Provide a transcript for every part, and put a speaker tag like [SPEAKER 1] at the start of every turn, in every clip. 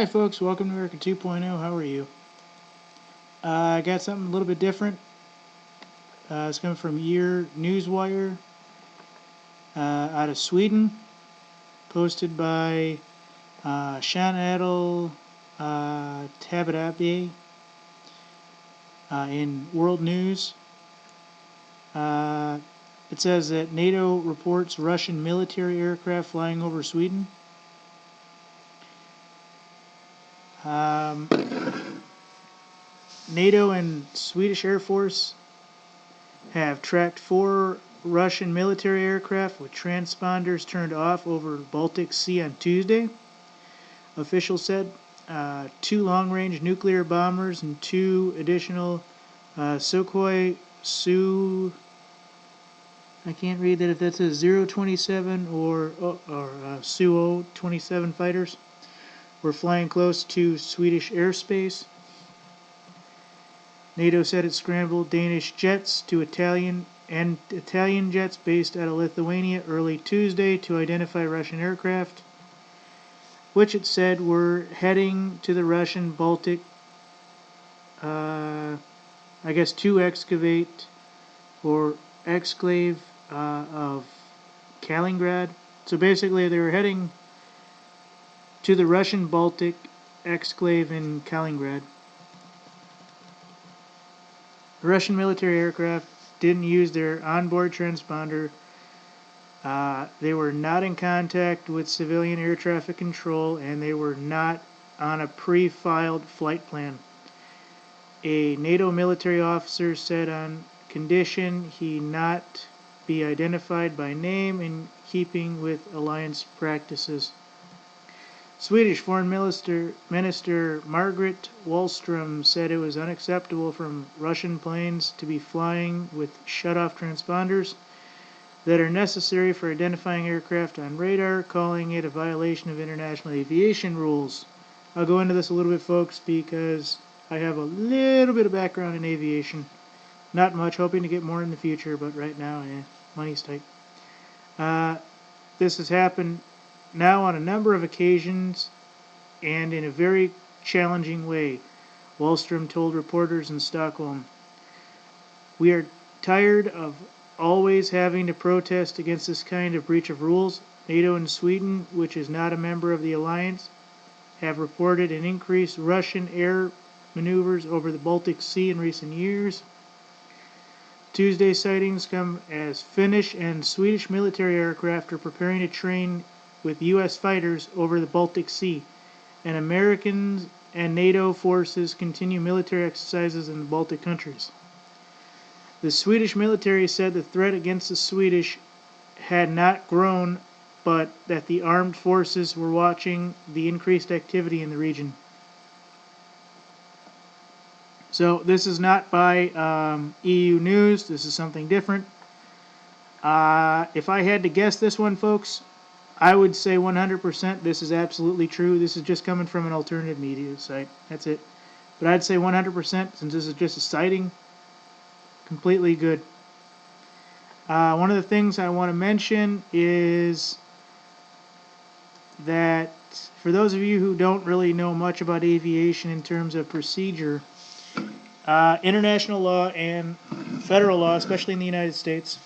[SPEAKER 1] Hi folks, welcome to America 2.0. How are you? I got something a little bit different. It's coming from Year Newswire out of Sweden, posted by Shanadel Tabadabe in World News. It says that NATO reports Russian military aircraft flying over Sweden. NATO and Swedish Air Force have tracked 4 Russian military aircraft with transponders turned off over the Baltic Sea on Tuesday. Officials said 2 long-range nuclear bombers and 2 additional Sukhoi Su. I can't read that if that's a 027 or Su-27 fighters were flying close to Swedish airspace. NATO said it scrambled Danish jets to Italian jets based out of Lithuania early Tuesday to identify Russian aircraft, which it said were heading to the Russian Baltic, to enclave of Kalingrad. So basically they were heading to the Russian Baltic enclave in Kalingrad. The Russian military aircraft didn't use their onboard transponder. They were not in contact with civilian air traffic control, and they were not on a pre-filed flight plan. A NATO military officer said on condition he not be identified by name in keeping with alliance practices. Swedish Foreign Minister Margaret Wallström said it was unacceptable for Russian planes to be flying with shut-off transponders that are necessary for identifying aircraft on radar, calling it a violation of international aviation rules. I'll go into this a little bit, folks, because I have a little bit of background in aviation. Not much, hoping to get more in the future, but right now, money's tight. This has happened now on a number of occasions and in a very challenging way, Wallström told reporters in Stockholm. We are tired of always having to protest against this kind of breach of rules. NATO and Sweden, which is not a member of the alliance, have reported an increased Russian air maneuvers over the Baltic Sea in recent years. Tuesday's sightings come as Finnish and Swedish military aircraft are preparing to train with U.S. fighters over the Baltic Sea, and Americans and NATO forces continue military exercises in the Baltic countries. The Swedish military said the threat against the Swedish had not grown, but that the armed forces were watching the increased activity in the region. So this is not by EU News. This is something different. If I had to guess this one, folks, I would say 100% this is absolutely true. This is just coming from an alternative media site. That's it. But I'd say 100% since this is just a sighting. Completely good. One of the things I want to mention is that for those of you who don't really know much about aviation in terms of procedure, international law and federal law, especially in the United States,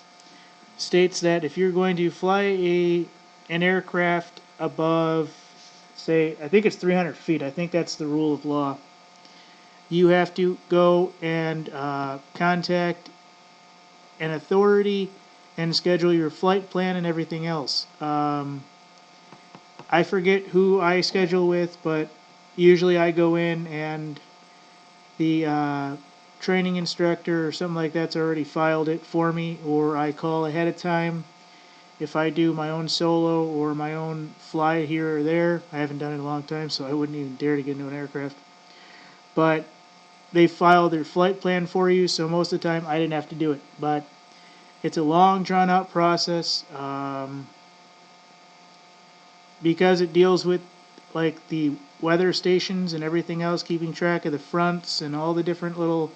[SPEAKER 1] states that if you're going to fly an aircraft above, say, I think it's 300 feet, I think that's the rule of law, you have to go and contact an authority and schedule your flight plan and everything else. I forget who I schedule with, but usually I go in and the training instructor or something like that's already filed it for me, or I call ahead of time. If I do my own solo or my own fly here or there, I haven't done it in a long time, so I wouldn't even dare to get into an aircraft. But they file their flight plan for you, so most of the time I didn't have to do it. But it's a long, drawn-out process because it deals with like the weather stations and everything else, keeping track of the fronts and all the different little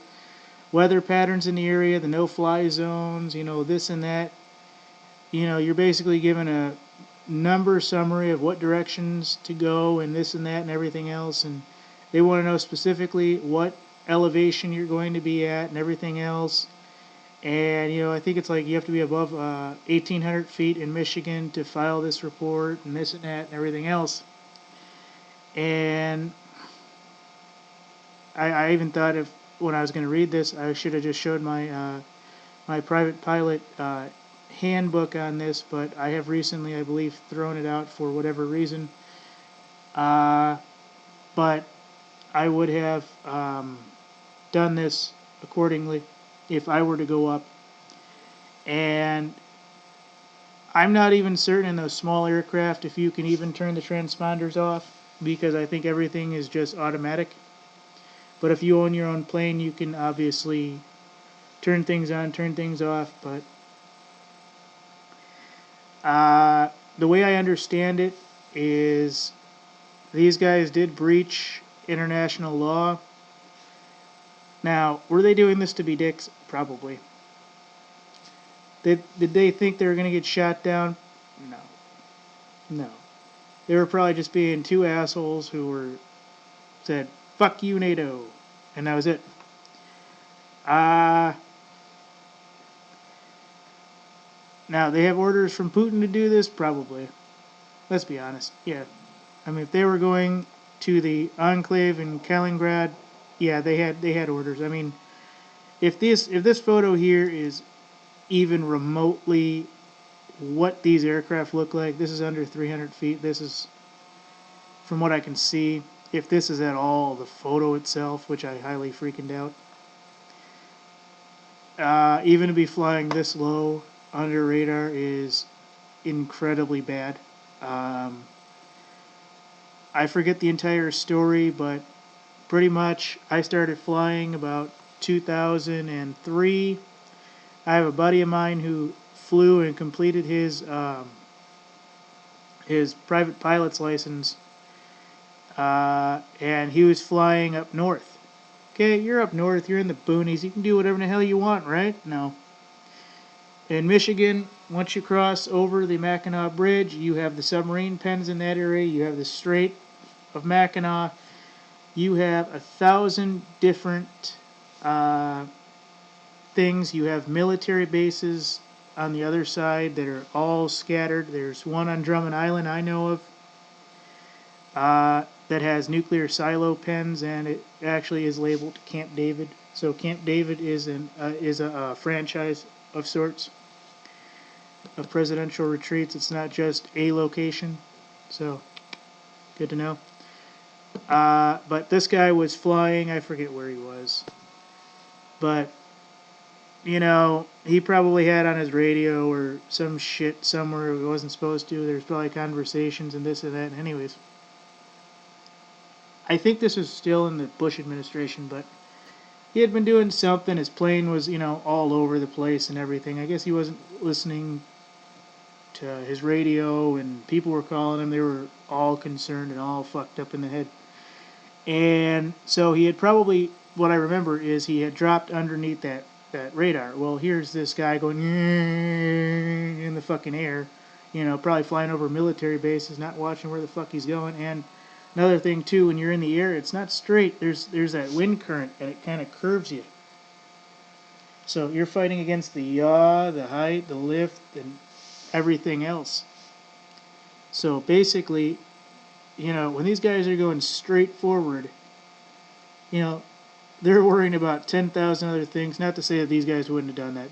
[SPEAKER 1] weather patterns in the area, the no-fly zones, this and that. You're basically given number summary of what directions to go and this and that and everything else, and they want to know specifically what elevation you're going to be at and everything else. And I think it's like you have to be above 1,800 feet in Michigan to file this report and this and that and everything else. And I even thought if when I was going to read this, I should have just showed my my private pilot handbook on this, but I have recently, I believe, thrown it out for whatever reason. But I would have done this accordingly if I were to go up. And I'm not even certain in those small aircraft if you can even turn the transponders off, because I think everything is just automatic. But if you own your own plane, you can obviously turn things on, turn things off. But the way I understand it is these guys did breach international law. Now, were they doing this to be dicks? Probably. Did they think they were going to get shot down? No. No. They were probably just being two assholes who said, fuck you, NATO. And that was it. Now, they have orders from Putin to do this? Probably. Let's be honest. Yeah. I mean, if they were going to the enclave in Kalingrad, yeah, they had orders. I mean, if this photo here is even remotely what these aircraft look like, this is under 300 feet. This is, from what I can see, if this is at all the photo itself, which I highly freaking doubt. Even to be flying this low under radar is incredibly bad. I forget the entire story, but pretty much I started flying about 2003. I have a buddy of mine who flew and completed his private pilot's license, and he was flying up north. Okay, you're up north, you're in the boonies, you can do whatever the hell you want, right? No. In Michigan, once you cross over the Mackinac Bridge, you have the submarine pens in that area, you have the Strait of Mackinac, you have 1,000 different things. You have military bases on the other side that are all scattered. There's one on Drummond Island I know of that has nuclear silo pens, and it actually is labeled Camp David. So Camp David is a franchise of sorts of presidential retreats. It's not just a location. So good to know. But this guy was flying, I forget where he was, but he probably had on his radio or some shit somewhere he wasn't supposed to. There's probably conversations and this and that. Anyways, I think this was still in the Bush administration, but he had been doing something. His plane was, all over the place and everything. I guess he wasn't listening to his radio, and people were calling him. They were all concerned and all fucked up in the head. And so he had probably, what I remember is he had dropped underneath that radar. Well, here's this guy going in the fucking air, probably flying over military bases, not watching where the fuck he's going. And another thing too, when you're in the air, it's not straight. There's that wind current, and it kind of curves you. So you're fighting against the yaw, the height, the lift, and everything else. So basically, when these guys are going straight forward, they're worrying about 10,000 other things. Not to say that these guys wouldn't have done that.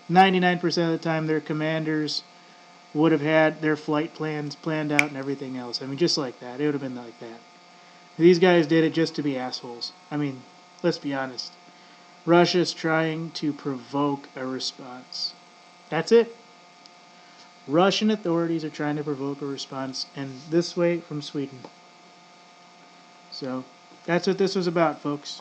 [SPEAKER 1] 99% of the time, their commanders would have had their flight plans planned out and everything else. I mean, just like that. It would have been like that. These guys did it just to be assholes. I mean, let's be honest. Russia's trying to provoke a response. That's it. Russian authorities are trying to provoke a response, and this way from Sweden. So, that's what this was about, folks.